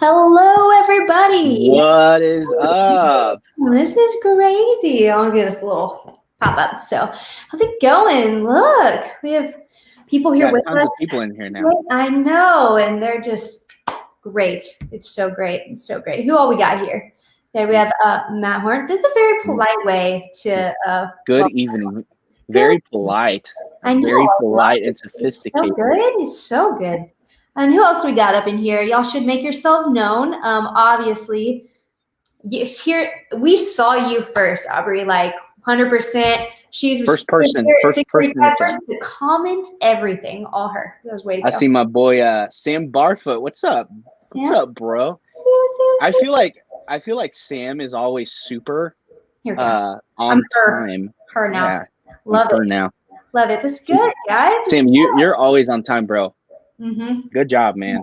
Hello, everybody. What is up? This is crazy. I'll give us a little pop up. So, how's it going? Look, we have people here with Tons us. of people in here now. I know, and they're just great. It's so great. It's so great. Who all we got here? Okay, we have Matt Horn. This is a very polite way to. Good evening. Very polite. I know. Very polite and sophisticated. It's so good. It's so good. And who else we got up in here? Y'all should make yourself known. Obviously, here we saw you first, Aubrey. Like 100%. She's first person to comment everything. All her. That was way to go. I see my boy Sam Barfoot. What's up? Sam? What's up, bro? Sam. I feel like Sam is always super on time. Her now. Yeah, love it. Now. Love it. That's good, guys. Sam, you're always on time, bro. Mm-hmm. Good job, man.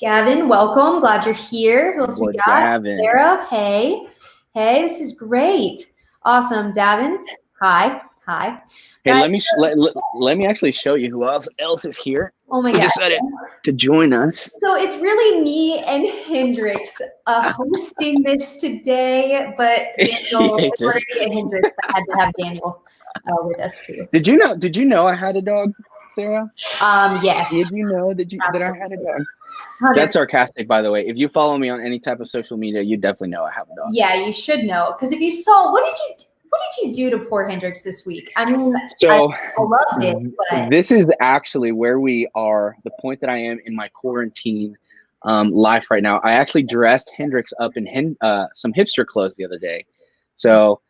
Gavin, welcome. Glad you're here. Who else we got? Gavin. Sarah, hey. This is great. Awesome. Davin, hi. Hey, guys, let me actually show you who else is here. Oh my God. Decided to join us. So it's really me and Hendrix hosting this today, but Daniel, Hendrix, I had to have Daniel with us too. Did you know I had a dog, Sarah? Yes. Did you know that I had a dog? That's sarcastic, by the way. If you follow me on any type of social media, you definitely know I have a dog. Yeah, you should know, because if you saw, what did you do to poor Hendrix this week? I mean, I loved it. But this is actually where we are, the point that I am in my quarantine life right now. I actually dressed Hendrix up in some hipster clothes the other day. So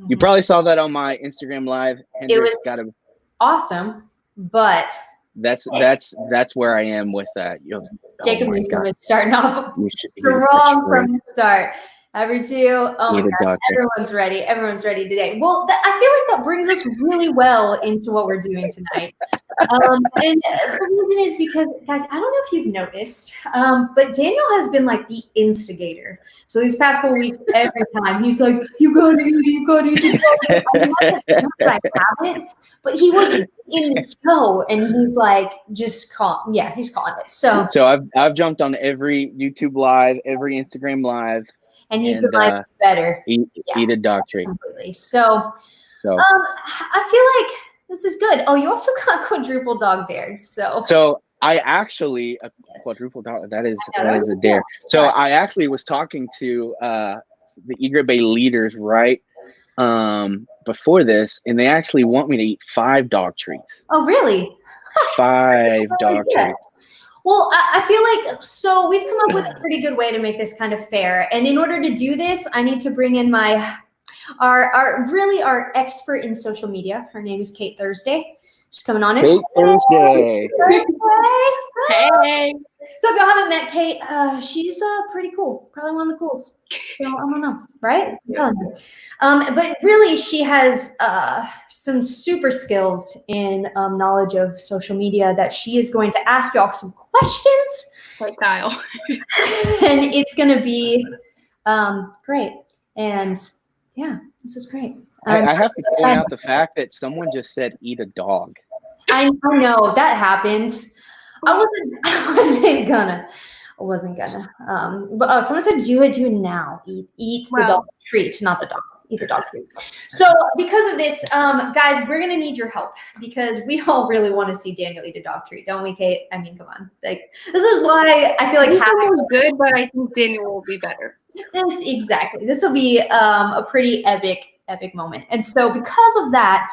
you probably saw that on my Instagram live. Hendrix it was awesome, but that's where I am with that. Jacob Newsom is starting off strong from the start. Every two. Oh my God, everyone's ready. Everyone's ready today. Well, I feel like that brings us really well into what we're doing tonight. And the reason is because, guys, I don't know if you've noticed, but Daniel has been like the instigator. So these past couple weeks, every time he's like, "You gotta eat it." I haven't, but he wasn't in the show, and he's like, just calm. Yeah, he's calling it. So I've jumped on every YouTube live, every Instagram live. And he's been like better. Eat a dog treat. Completely. So I feel like this is good. Oh, you also got quadruple dog dared. So I actually quadruple dog. That is a dare. So I actually was talking to the Egret Bay leaders right before this, and they actually want me to eat 5 dog treats. Oh, really? 5 dog treats. Well, I feel like, so we've come up with a pretty good way to make this kind of fair. And in order to do this, I need to bring in our expert in social media. Her name is Kate Thursday. She's coming on in. Kate Thursday. Hey. So if y'all haven't met Kate, she's pretty cool. Probably one of the coolest. So, I don't know, right? Yeah. But really, she has some super skills in knowledge of social media that she is going to ask y'all some questions. Like Kyle. And it's going to be great. And yeah, this is great. I have to point out the fact that someone just said eat a dog. I know that happened. I wasn't gonna. But someone said do it now. Eat the dog treat, not the dog. Eat the dog treat. So because of this, guys, we're gonna need your help because we all really want to see Daniel eat a dog treat, don't we, Kate? I mean, come on. Like, this is why I feel like having good, but I think Daniel will be better. Exactly. This will be a pretty epic moment. And so because of that,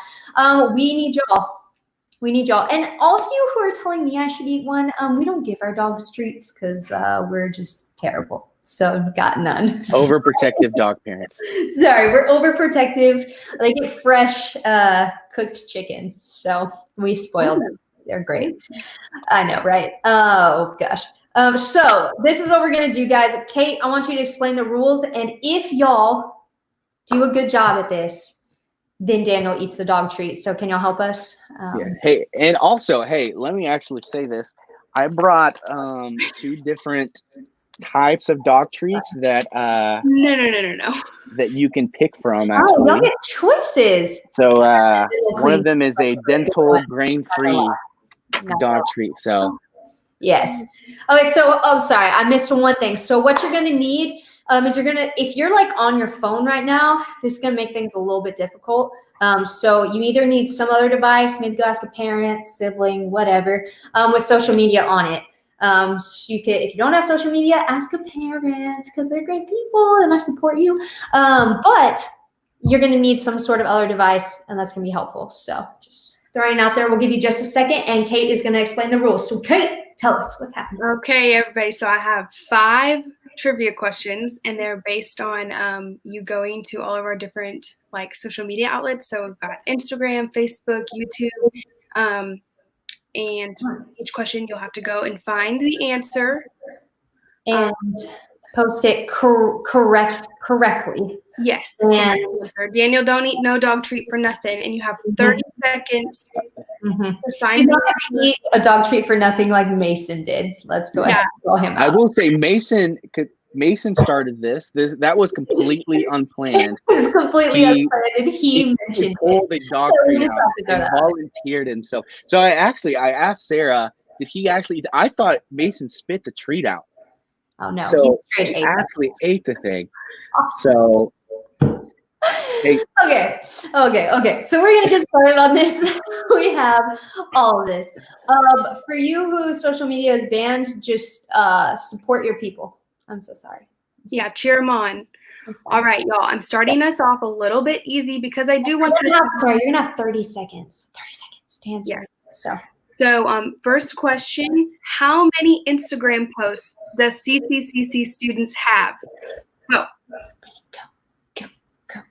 we need y'all. And all of you who are telling me I should eat one, we don't give our dogs treats because we're just terrible. So got none. Overprotective dog parents. Sorry, we're overprotective. They get fresh cooked chicken. So we spoil them. They're great. I know, right? Oh, gosh. So this is what we're going to do, guys. Kate, I want you to explain the rules. And if y'all do a good job at this, then Daniel eats the dog treat. So can y'all help us? Yeah. Hey, and also, let me actually say this. I brought 2 different types of dog treats that No. that you can pick from. Actually. Oh, y'all get choices. So one of them is a dental grain-free dog treat. So Yes. Okay, so sorry, I missed one thing. So what you're gonna need is if you're like on your phone right now, this is gonna make things a little bit difficult. So you either need some other device, maybe go ask a parent, sibling, whatever, with social media on it. So you could, if you don't have social media, ask a parent because they're great people and I support you. But you're gonna need some sort of other device, and that's gonna be helpful. So just throwing it out there. We'll give you just a second, and Kate is gonna explain the rules. So Kate, tell us what's happening. Okay, everybody. So I have 5 trivia questions, and they're based on you going to all of our different like social media outlets. So we've got Instagram, Facebook, YouTube, and each question you'll have to go and find the answer and post it correctly. Yes. And Daniel, don't eat no dog treat for nothing, and you have 30 seconds to find. He's not going to eat a dog treat for nothing like Mason did. Let's go ahead and call him out. I will say Mason started this. That was completely unplanned. It was completely unplanned, and he mentioned pulled the dog treat out and volunteered himself. So I asked Sarah, did he actually? I thought Mason spit the treat out. Oh no! So he actually ate the thing. So. Okay. So we're gonna get started on this. We have all of this. For you who social media is banned, just support your people. I'm so sorry. Cheer them on. All right, y'all. I'm starting us off a little bit easy because I do want to. Sorry, you're gonna have 30 seconds. 30 seconds to answer. Yeah. So, first question: how many Instagram posts does CCCC students have? Go.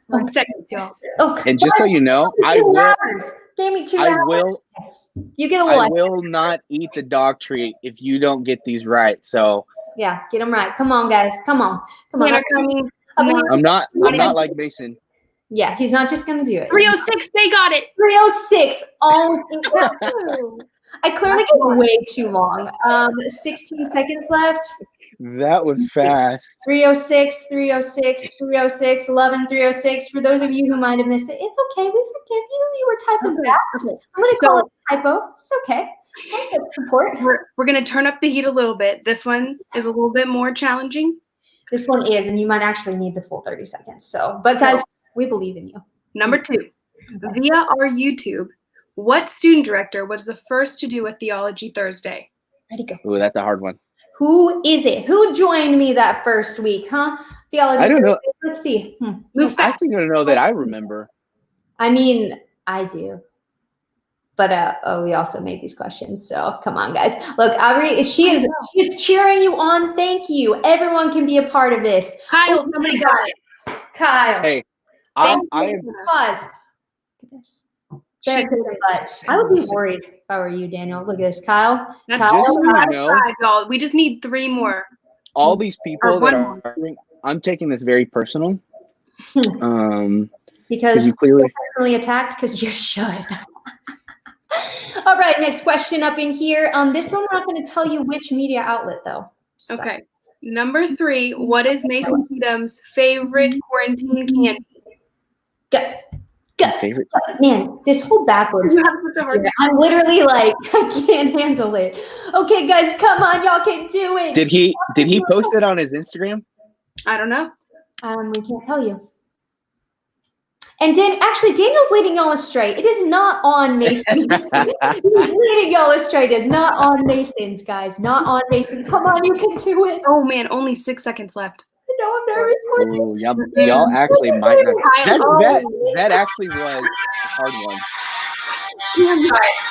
1 second, y'all. Okay. And just so you know, I will not eat the dog treat if you don't get these right. So yeah, get them right. Come on, guys. Come on. I'm not like Mason. Yeah, he's not just gonna do it. 306, they got it. 306. Oh, I clearly get way too long. 16 seconds left. That was fast. 306, 306, 306, 11, 306. For those of you who might have missed it, it's okay. We forgive you. You were typing fast. I'm going to call it a typo. It's okay. Support. We're going to turn up the heat a little bit. This one is a little bit more challenging. This one is, and you might actually need the full 30 seconds. So, but guys, we believe in you. Number 2, via our YouTube, what student director was the first to do a Theology Thursday? Ready, go. Ooh, that's a hard one. Who is it? Who joined me that first week, huh? Theology. I don't know. Let's see. I'm actually going to know that I remember. I mean, I do. But we also made these questions. So come on, guys. Look, Aubrey, she is cheering you on. Thank you. Everyone can be a part of this. Kyle, somebody got it. Kyle. Hey, I am. Pause. Look at this. I would be worried if I were you, Daniel. Look at this, Kyle. That's just so you know, y'all. We just need 3 more. All these people that are, I'm taking this very personal. Because you clearly personally attacked, because you should. All right, next question up in here. This one we're not going to tell you which media outlet though. So. Okay. Number 3. What is Mason Cheatham's favorite quarantine candy? Go. Man, this whole backwards. I'm literally like, I can't handle it. Okay, guys, come on, y'all can do it. Did he post it on his Instagram? I don't know. We can't tell you. And Daniel's leading y'all astray. It is not on Mason. He's leading y'all astray. It is not on Mason's, guys. Not on Mason's. Come on, you can do it. Oh man, only 6 seconds left. No, I'm nervous. Oh, y'all actually might not. That actually was a hard one.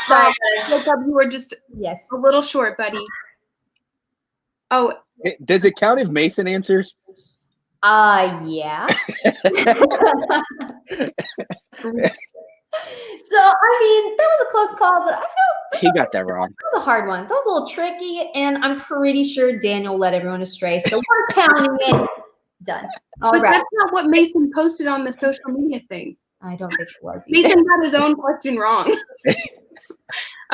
Sorry, Jacob, you were just a little short, buddy. Oh, does it count if Mason answers? Yeah. So, I mean, that was a close call, but I feel he got that wrong. That was a hard one. That was a little tricky, and I'm pretty sure Daniel led everyone astray. So we're counting it. Done. All right. That's not what Mason posted on the social media thing. I don't think it was either. Mason got his own question wrong.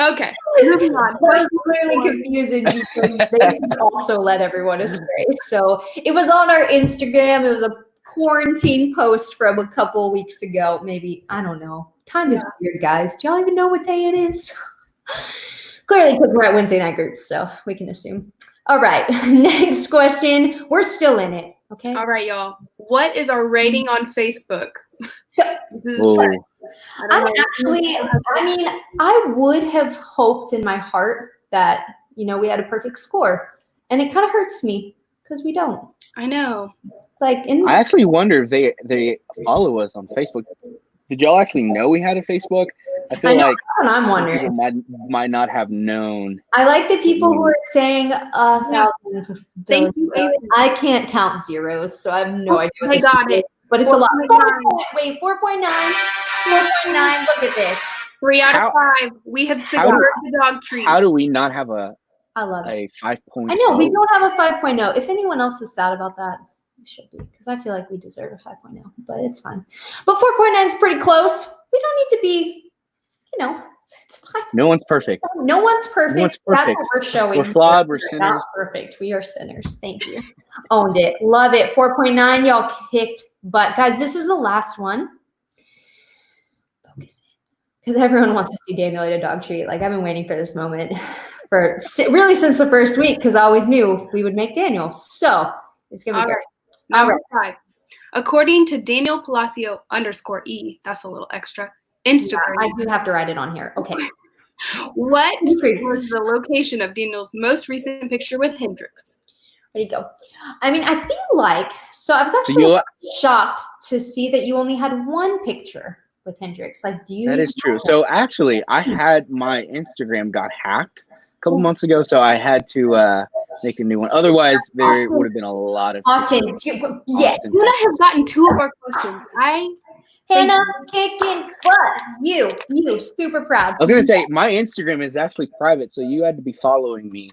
Okay, moving on. That was clearly confusing because Mason also led everyone astray. So it was on our Instagram. It was a quarantine post from a couple weeks ago. Maybe, I don't know. Time is weird, guys. Do y'all even know what day it is? Clearly, because we're at Wednesday night groups, so we can assume. All right, next question. We're still in it, okay? All right, y'all. What is our rating on Facebook? This is I would have hoped in my heart that, we had a perfect score. And it kind of hurts me because we don't. I know. I actually wonder if they follow us on Facebook. Did y'all actually know we had a Facebook? I feel like I'm wondering. People might not have known. I like the people who are saying 1,000. Thank you. I can't count zeros, so I have no idea. I got it. But it's a lot. 4.9. 4.9. Look at this. 3 out of 5. We have secured the dog treat. How do we not have a 5.0? 5.0? I know we don't have a 5.0. If anyone else is sad about that, it should be, because I feel like we deserve a 5.0, but it's fine. But 4.9 is pretty close. We don't need to be, it's fine. No one's perfect. No one's perfect. No one's perfect. That's what we're showing. We're flawed. We're sinners. Not perfect. We are sinners. Thank you. Owned it. Love it. 4.9. Y'all kicked butt. Guys, this is the last one. Focus in. Because everyone wants to see Daniel eat a dog treat. Like, I've been waiting for this moment for really since the first week, because I always knew we would make Daniel. So it's going to be great. Number 5. According to Daniel Palacio _E, that's a little extra, Instagram. Yeah, I do have to write it on here. Okay. What was the location of Daniel's most recent picture with Hendrix? Ready to go. I mean, I feel like, so I was actually shocked to see that you only had one picture with Hendrix. Like, do you? That is true. So actually, I had my Instagram got hacked a couple months ago, so I had to make a new one. Otherwise, there would have been a lot of. Austin, yes. Hannah has gotten 2 of our questions. Hannah kicking butt. You super proud. I was gonna say my Instagram is actually private, so you had to be following me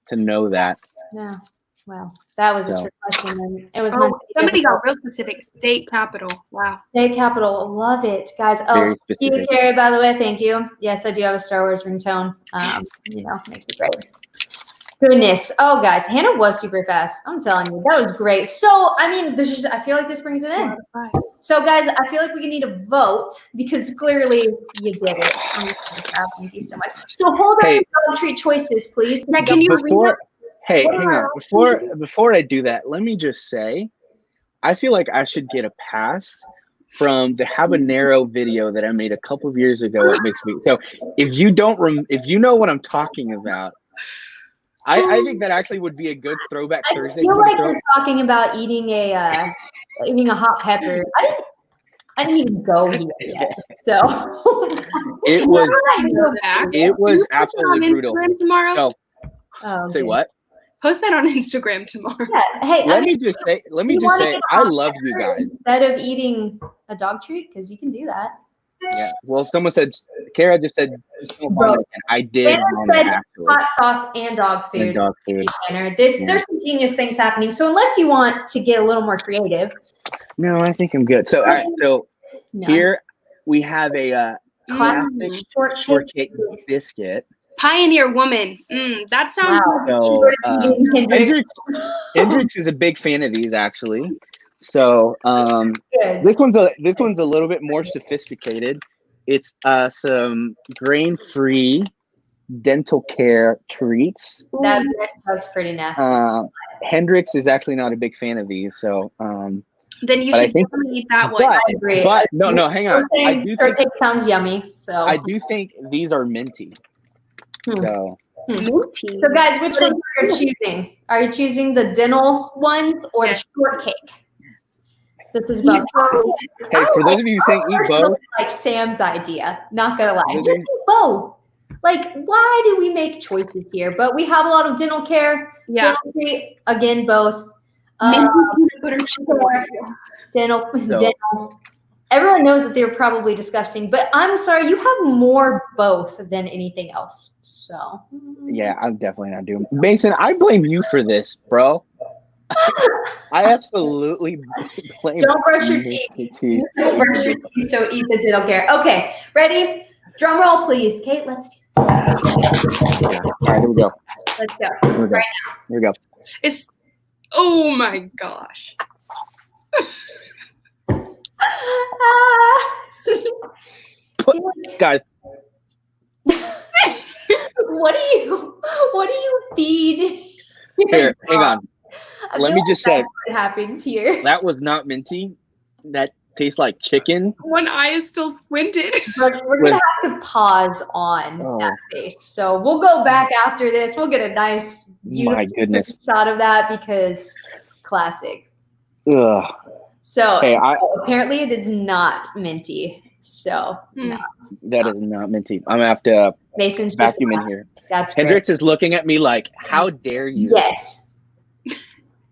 to know that. No. Well, that was a trick question. And it was somebody got real specific. State capital. Wow. State capital. Love it, guys. Oh, you, Carrie, by the way, thank you. Yes, I do have a Star Wars ringtone. Makes me great. Goodness. Oh, guys, Hannah was super fast. I'm telling you, that was great. So, I mean, I feel like this brings it in. So, guys, I feel like we need a vote because clearly you did it. Thank you so much. So, hold on your dog treat choices, please. Now, can you read that? Hey, hang on. Before I do that, let me just say, I feel like I should get a pass from the habanero video that I made a couple of years ago at Mixed Meat. So if you know what I'm talking about, I think that actually would be a good throwback Thursday. I feel like you're talking about eating a hot pepper. I didn't even go here yet, so it was absolutely brutal. Tomorrow? Say what? Post that on Instagram tomorrow. Yeah. Hey, let me just say, I love you guys. Instead of eating a dog treat, because you can do that. Yeah. Well, someone said, Kara just said, I did. Said hot sauce and dog food. And dog food. There's some genius things happening. So unless you want to get a little more creative. No, I think I'm good. So, all right. So here we have a classic shortcake biscuit. Pioneer woman. That sounds Hendrix is a big fan of these actually. So this one's a little bit more sophisticated. It's some grain-free dental care treats. That's pretty nasty. Hendrix is actually not a big fan of these, so then you should definitely eat that one. I agree. But no, hang on. I do think it sounds yummy. So I do think these are minty. So guys, which ones are you choosing? Are you choosing the dental ones or the shortcake? So this is both. Hey, for those of you saying eat both, like Sam's idea. Not gonna lie, just eat both. Like, why do we make choices here? But we have a lot of dental care. Yeah. Dental, again, both. Dental. Everyone knows that they're probably disgusting, but I'm sorry, you have more both than anything else. So yeah, I'm definitely not doing. Mason, I blame you for this, bro. I absolutely blame. Don't brush your teeth. Don't brush your teeth. So eat the dental care. Okay, ready? Drum roll, please. Kate, let's do this. Yeah. All right, here we go. Let's go. Right now. Here we go. Oh my gosh. Guys. What feed. Here, hang on. Let me just say, what happens here. That was not minty. That tastes like chicken. One eye is still squinted. We're gonna have to pause on that face. So we'll go back after this. We'll get a nice, beautiful shot of that because classic. Ugh. So apparently it is not minty. So no. That is not minty. I'm gonna have to Mason's vacuum in here. That's Hendrix is looking at me like, how dare you? Yes.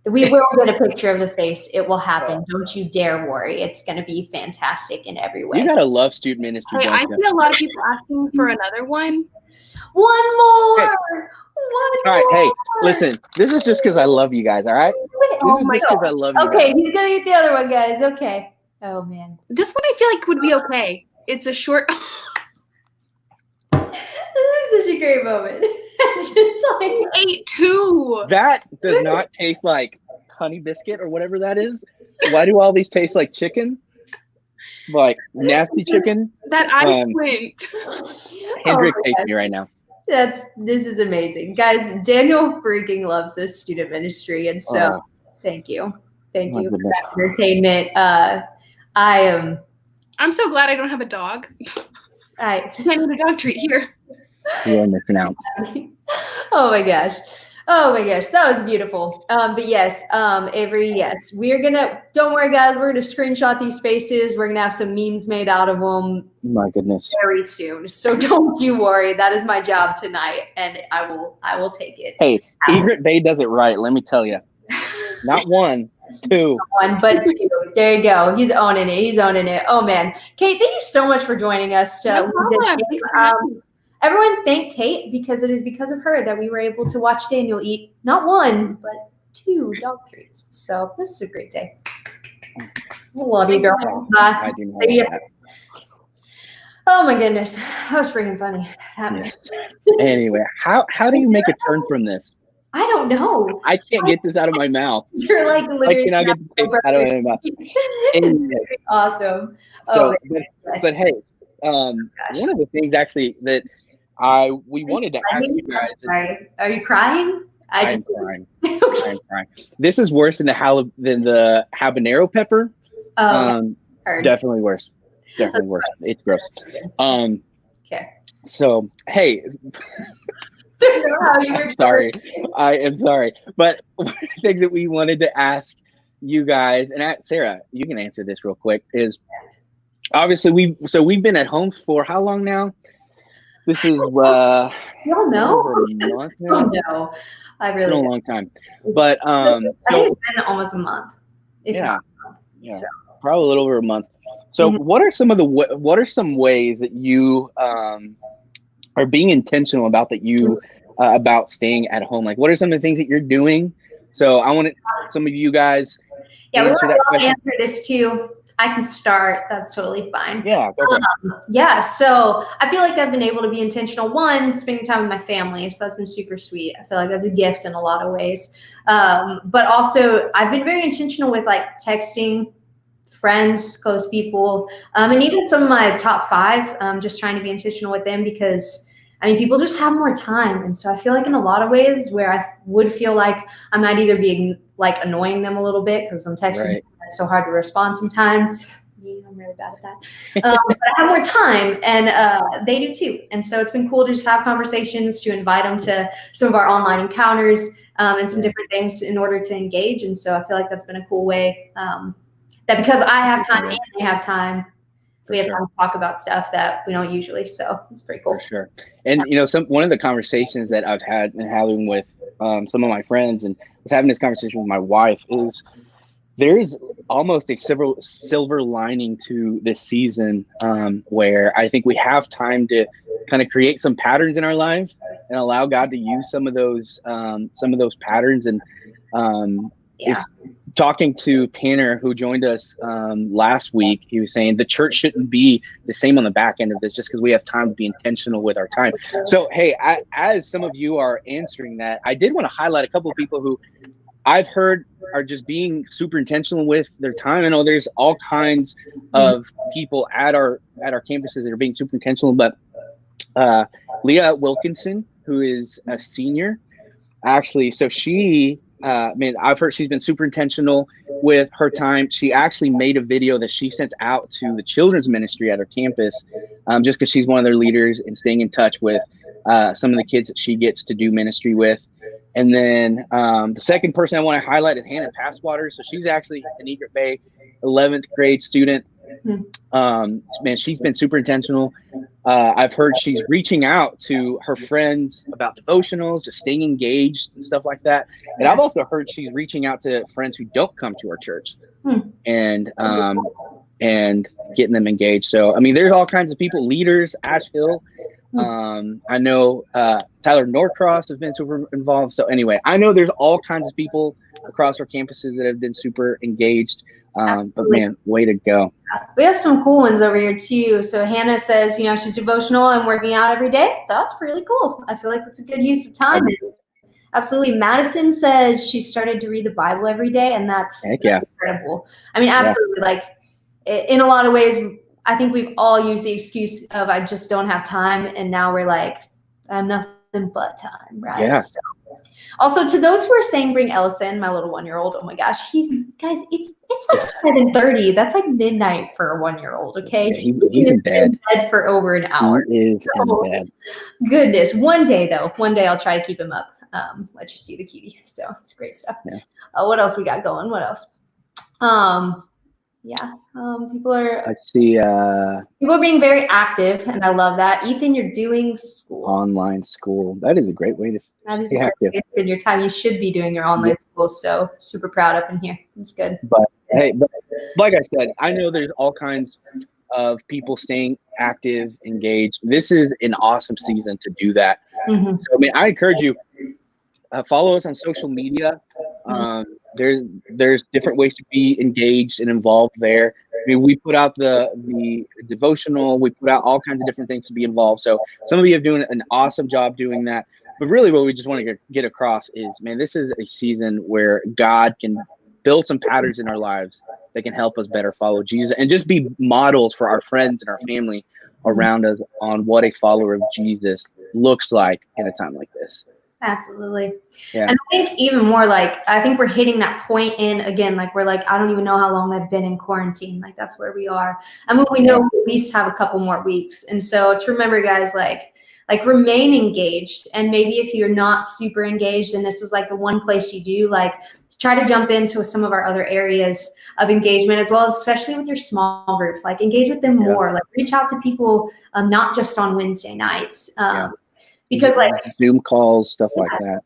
We will get a picture of the face. It will happen. Don't you dare worry. It's going to be fantastic in every way. You gotta love student ministry. Hey, I see a lot of people asking for another one. One more. Hey. All right. Hey, listen. This is just because I love you guys. All right. This is just because I love you. Okay, he's gonna get the other one, guys. Okay. Oh man. This one I feel like would be okay. It's a short. This is such a great moment. Just like 8-2. That does not taste like honey biscuit or whatever that is. Why do all these taste like chicken? Like nasty chicken? That I squint. Hendrix hates me right now. This is amazing. Guys, Daniel freaking loves this student ministry. And so thank you. Thank you for that entertainment. I'm so glad I don't have a dog. I need a dog treat here. You're missing out. Oh my gosh. That was beautiful. But yes, Avery, yes. Don't worry guys, we're gonna screenshot these faces. We're gonna have some memes made out of them. My goodness. Very soon. So don't you worry. That is my job tonight and I will take it. Hey, Egret Bay does it right, let me tell you. Not one, two. One, but two. There you go. He's owning it. Oh man. Kate, thank you so much for joining us. Everyone thank Kate because it is because of her that we were able to watch Daniel eat not one, but 2 dog treats. So this is a great day. I love you, girl. I do know that. Oh my goodness. That was freaking funny. Yes. Anyway, how do you make a turn from this? I don't know. I can't get this out of my mouth. You're like literally. I cannot get the taste out of my mouth. Anyway. Awesome. So, but hey, one of the things actually that we wanted to ask you guys. Are you crying? I'm crying. I'm crying. This is worse than the habanero pepper. Definitely worse. Definitely worse. It's gross. Okay. So hey. I'm sorry. I am sorry. But one of the things that we wanted to ask you guys, and Sarah, you can answer this real quick, is obviously we've been at home for how long now? This is you don't know? a month now? No. I really it's been a long time. But I think it's been almost a month. Yeah. Probably a little over a month. So what are some ways that you are being intentional about about staying at home? Like, what are some of the things that you're doing? So I want some of you guys. Yeah, we want to answer this too. I can start. That's totally fine. Yeah. Yeah. So I feel like I've been able to be intentional. One, spending time with my family. So that's been super sweet. I feel like that's a gift in a lot of ways. But also I've been very intentional with like texting friends, close people, and even some of my top 5, just trying to be intentional with them because people just have more time. And so I feel like in a lot of ways where I would feel like I might either be like annoying them a little bit because I'm texting them, it's so hard to respond sometimes. I'm really bad at that. But I have more time and they do too. And so it's been cool to just have conversations, to invite them to some of our online encounters and some different things in order to engage. And so I feel like that's been a cool way that because I have time and they have time, we have time to talk about stuff that we don't usually. So it's pretty cool. For sure. And one of the conversations that I've had and having with some of my friends, and was having this conversation with my wife, is there's almost a silver lining to this season where I think we have time to kind of create some patterns in our lives and allow God to use some of those patterns. And it's talking to Tanner, who joined us last week. He was saying the church shouldn't be the same on the back end of this just because we have time to be intentional with our time. So, hey, as some of you are answering that, I did want to highlight a couple of people who I've heard are just being super intentional with their time. I know there's all kinds of people at our campuses that are being super intentional, but Leah Wilkinson, who is a senior, actually, so she, I've heard she's been super intentional with her time. She actually made a video that she sent out to the children's ministry at her campus, just because she's one of their leaders and staying in touch with some of the kids that she gets to do ministry with. And then the second person I want to highlight is Hannah Passwater. So she's actually an Egret Bay 11th grade student. Man, she's been super intentional. I've heard she's reaching out to her friends about devotionals, just staying engaged and stuff like that. And I've also heard she's reaching out to friends who don't come to our church and getting them engaged. So, I mean, there's all kinds of people, leaders, Asheville. I know Tyler Norcross has been super involved. So anyway, I know there's all kinds of people across our campuses that have been super engaged. But man, way to go. We have some cool ones over here too. So Hannah says, you know, she's devotional and working out every day. That's really cool. I feel like it's a good use of time. Absolutely. Madison says she started to read the Bible every day, and that's incredible. I mean, absolutely. Like in a lot of ways, I think we've all used the excuse of I just don't have time, and now we're like, I have nothing but time, right? Yeah. So, also, to those who are saying bring Ellison, my little 1-year-old, oh my gosh, guys, it's like 7:30. That's like midnight for a 1-year-old, okay? Yeah, he's in bed for over an hour. He is in bed. Goodness. One day I'll try to keep him up. Let you see the cutie. So it's great stuff. Yeah. What else we got going? What else? People are. Let's see. People are being very active, and I love that. Ethan, you're doing school. Online school. That is a great way to stay active. Spend your time. You should be doing your online school. So super proud up in here. It's good. But hey, like I said, I know there's all kinds of people staying active, engaged. This is an awesome season to do that. So I mean, I encourage you, follow us on social media. There's different ways to be engaged and involved there. I mean, we put out the devotional, we put out all kinds of different things to be involved. So some of you are doing an awesome job doing that. But really what we just want to get across is, man, this is a season where God can build some patterns in our lives that can help us better follow Jesus and just be models for our friends and our family around us on what a follower of Jesus looks like in a time like this. Absolutely. Yeah. And I think even more like, I think we're hitting that point in, again, like we're like, I don't even know how long I've been in quarantine. Like that's where we are. And when we know we at least have a couple more weeks. And so to remember, guys, like remain engaged. And maybe if you're not super engaged and this is like the one place you do, like try to jump into some of our other areas of engagement, as well as especially with your small group, like engage with them more, like reach out to people, not just on Wednesday nights. Because like Zoom calls, stuff like that.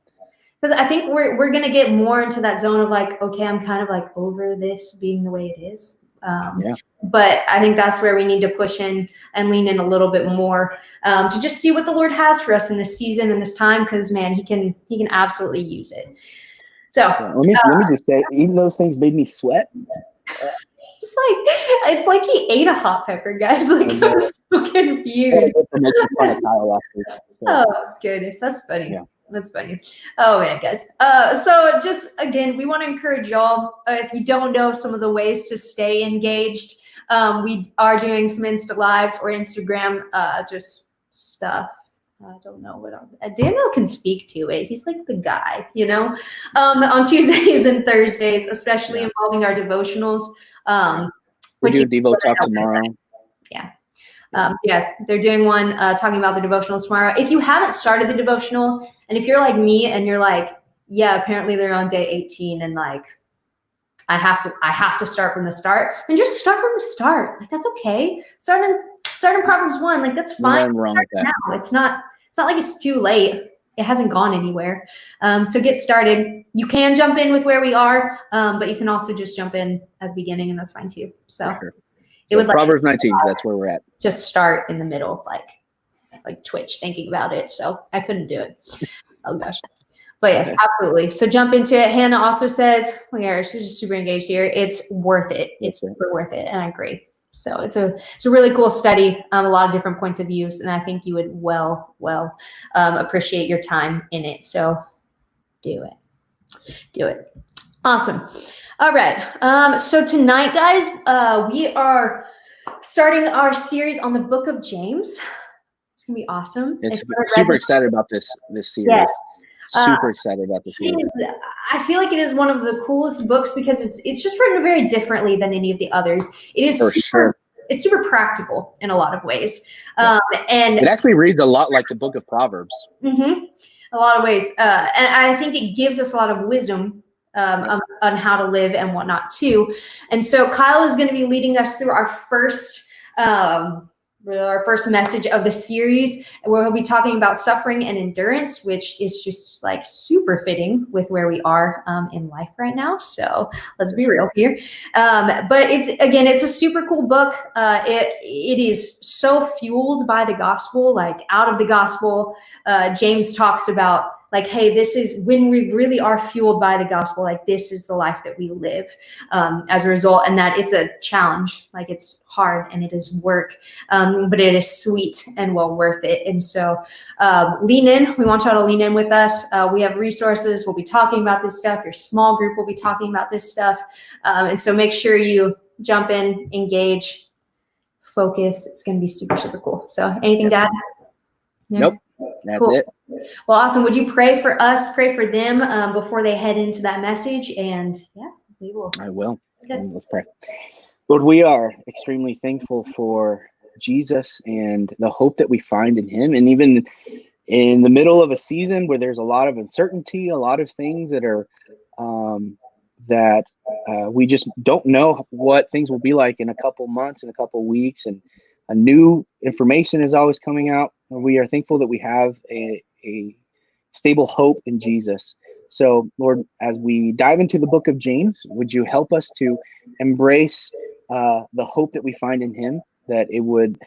Because I think we're gonna get more into that zone of like, okay, I'm kind of like over this being the way it is. But I think that's where we need to push in and lean in a little bit more to just see what the Lord has for us in this season and this time. Because man, He can absolutely use it. So let me just say, even those things made me sweat. It's like he ate a hot pepper, guys. Like I'm so confused. Oh goodness, that's funny. Yeah. That's funny. Oh man, guys. So just again, we want to encourage y'all. If you don't know some of the ways to stay engaged, we are doing some Insta Lives or Instagram just stuff. I don't know what else. Daniel can speak to it. He's like the guy, you know. On Tuesdays and Thursdays, especially involving our devotionals. We do Devo Talk tomorrow. They're doing one talking about the devotionals tomorrow. If you haven't started the devotional, and if you're like me and you're like, yeah, apparently they're on day 18 and like I have to start from the start, then just start from the start. Like that's okay. Start in Proverbs 1. Like that's fine. Nothing wrong with that. Now. It's not like it's too late. It hasn't gone anywhere. So get started. You can jump in with where we are, but you can also just jump in at the beginning, and that's fine too. So it would Proverbs 19. That's where we're at. Just start in the middle, like Twitch, thinking about it. So I couldn't do it. Oh gosh. But yes, absolutely. So jump into it. Hannah also says, look at her, she's just super engaged here. It's worth it. It's super worth it, and I agree. So it's a really cool study, a lot of different points of views, and I think you would well appreciate your time in it. So do it. Awesome. All right. So tonight, guys, we are starting our series on the book of James. It's gonna be awesome. It's super excited about this series. Yes. Super excited about this. I feel like it is one of the coolest books because it's just written very differently than any of the others. It is It's super practical in a lot of ways. And it actually reads a lot like the book of Proverbs. A lot of ways. And I think it gives us a lot of wisdom on how to live and whatnot too. And so Kyle is going to be leading us through our first message of the series, where he'll be talking about suffering and endurance, which is just like super fitting with where we are in life right now. So let's be real here. But it's a super cool book. It is so fueled by the gospel, like out of the gospel. James talks about like, hey, this is when we really are fueled by the gospel. Like, this is the life that we live as a result, and that it's a challenge. Like, it's hard and it is work, but it is sweet and well worth it. And so lean in. We want y'all to lean in with us. We have resources. We'll be talking about this stuff. Your small group will be talking about this stuff. And so make sure you jump in, engage, focus. It's going to be super, super cool. So anything to add? Nope. That's it. Well, awesome. Would you pray for us, pray for them before they head into that message? And yeah, we will. I will. Let's pray. Lord, we are extremely thankful for Jesus and the hope that we find in him. And even in the middle of a season where there's a lot of uncertainty, a lot of things that are we just don't know what things will be like in a couple months, in a couple weeks, and a new information is always coming out. We are thankful that we have a stable hope in Jesus. So, Lord, as we dive into the book of James, would you help us to embrace the hope that we find in him, that it would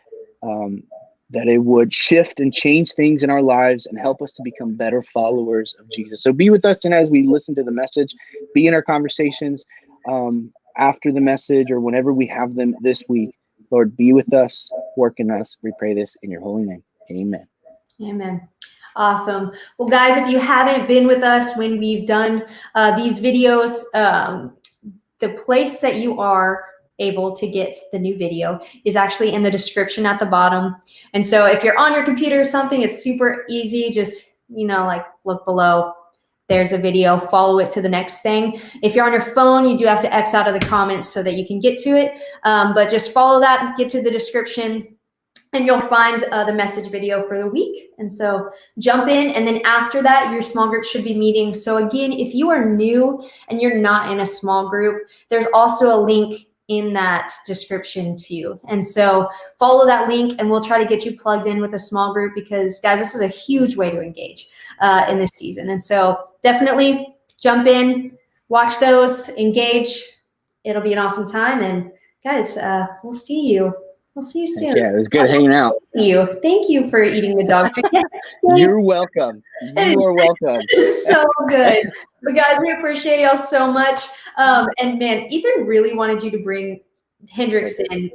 shift and change things in our lives and help us to become better followers of Jesus. So be with us tonight as we listen to the message, be in our conversations after the message or whenever we have them this week. Lord, be with us, work in us. We pray this in your holy name. Amen. Amen. Awesome. Well, guys, if you haven't been with us when we've done these videos, the place that you are able to get the new video is actually in the description at the bottom. And so if you're on your computer or something, it's super easy. Just, like look below. There's a video, follow it to the next thing. If you're on your phone, you do have to X out of the comments so that you can get to it. But just follow that, get to the description, and you'll find the message video for the week. And so jump in, and then after that, your small group should be meeting. So again, if you are new and you're not in a small group, there's also a link in that description too. And so follow that link and we'll try to get you plugged in with a small group, because guys, this is a huge way to engage in this season. And so definitely jump in, watch those, engage. It'll be an awesome time. And guys, we'll see you. We'll see you soon. Yeah, it was good hanging out. Thank you for eating the dog treat. Yes, you're welcome. You are welcome. It's so good. But guys, we appreciate y'all so much. And man, Ethan really wanted you to bring Hendrix in.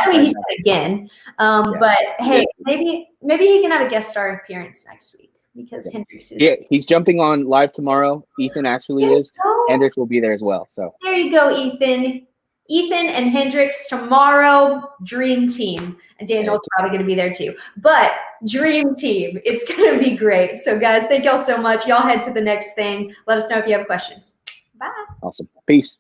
Finally, he said again. But hey, maybe he can have a guest star appearance next week, because Hendrix is. Yeah, he's jumping on live tomorrow. Ethan actually is. Hendrix will be there as well. So there you go, Ethan. Ethan and Hendrix tomorrow, dream team. And Daniel's probably going to be there too. But dream team, it's going to be great. So guys, thank y'all so much. Y'all head to the next thing. Let us know if you have questions. Bye. Awesome. Peace.